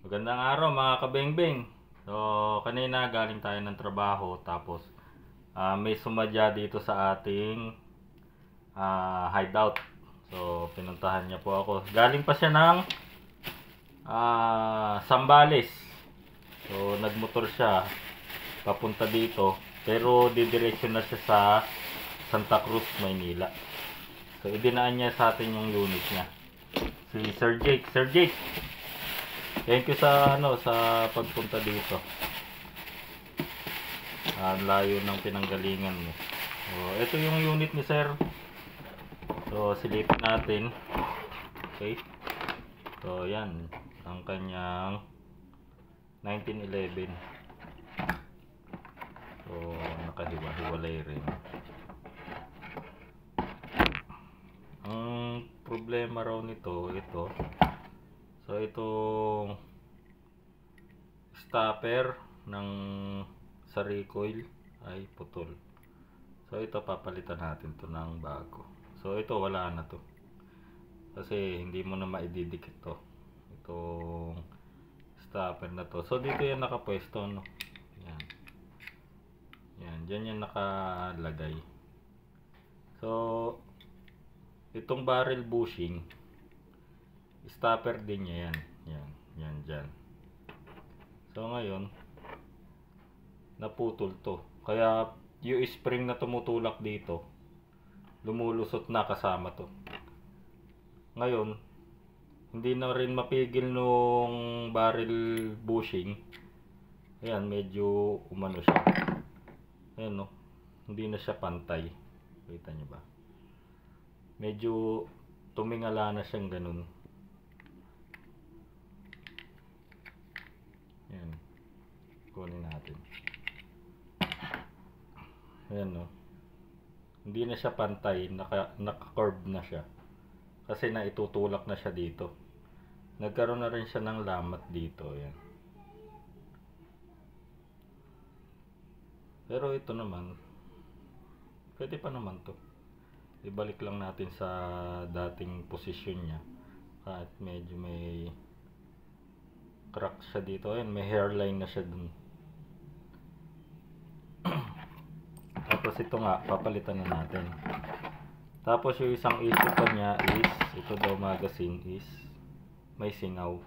Magandang araw mga kabengbeng. So, kanina galing tayo ng trabaho tapos may sumadya dito sa ating hideout. So, pinuntahan niya po ako. Galing pa siya ng Zambales. So, nagmotor siya papunta dito. Pero didiretso na siya sa Santa Cruz, Maynila. So, idinaan niya sa atin yung unit niya. Si Sir Jake. Sir Jake, thank you sa sa pagpunta dito. Ang layo ng pinanggalingan mo. So, ito yung unit ni Sir. So, silipin natin. Okay. So, yan ang kanyang 1911. So, nakahiwa-hiwalay rin. Ang problema raw nito, ito. So, itong stopper ng sa recoil ay putol. So, ito papalitan natin to ng bago. So, ito wala na to. Kasi hindi mo na maididikit to. Itong stopper na to. So, dito yan nakapwesto, no? Yan. Yan, dyan yan nakalagay. So, itong barrel bushing, stopper din niya yan. Yan dyan. So ngayon, naputol to. Kaya yung spring na tumutulak dito, lumulusot na kasama to. Ngayon, hindi na rin mapigil nung barrel bushing. Ayan, medyo umano siya. Ayan, no? Hindi na siya pantay. Kita nyo ba? Medyo tumingala na siyang ganun. Ayan. Kunin natin. Ayan, no? Hindi na siya pantay. Naka-curve na siya. Kasi naitutulak na siya dito. Nagkaroon na rin siya ng lamat dito. Ayan. Pero ito naman, pwede pa naman to. Ibalik lang natin sa dating posisyon niya. Kahit medyo may crack siya dito. Ayan, may hairline na siya dun. Tapos ito nga, papalitan na natin. Tapos yung isang issue pa niya is, ito daw magazine is, may singaw.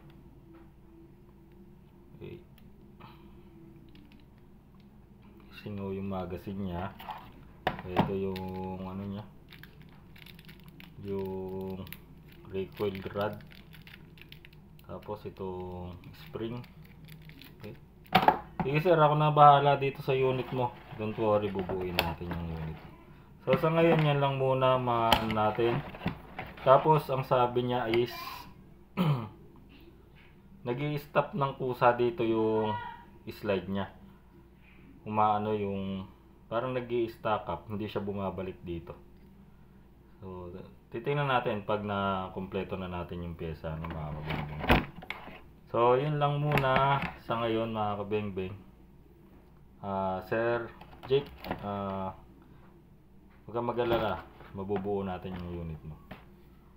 Okay. Singaw yung magazine niya. Ito yung ano niya, yung recoil rod. Tapos itong spring. Okay. Sige sir, ako na bahala dito sa unit mo. Don't worry, bubuin natin yung unit. So sa ngayon yan lang muna natin. Tapos ang sabi niya is nag-i-stop ng kusa dito yung slide niya. Umaano yung parang nag-i-stack up, hindi siya bumabalik dito. So titingnan natin pag na kumpleto na natin yung pyesa ng mga kabengbeng. So yun lang muna sa ngayon mga kabengbeng. Sir Jake, huwag kang mag-alala, mabubuo natin yung unit mo.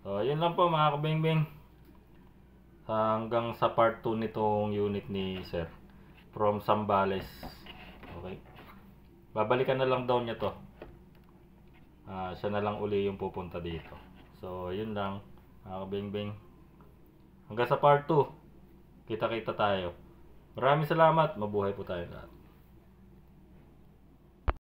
So yun lang po mga kabengbeng. Hanggang sa part 2 nitong unit ni Sir from Zambales. Okay, babalikan na lang daw niya to. Siya na lang uli yung pupunta dito. So yun lang mga kabengbeng. Hanggang sa part 2, kita-kita tayo. Maraming salamat, mabuhay po tayo lahat.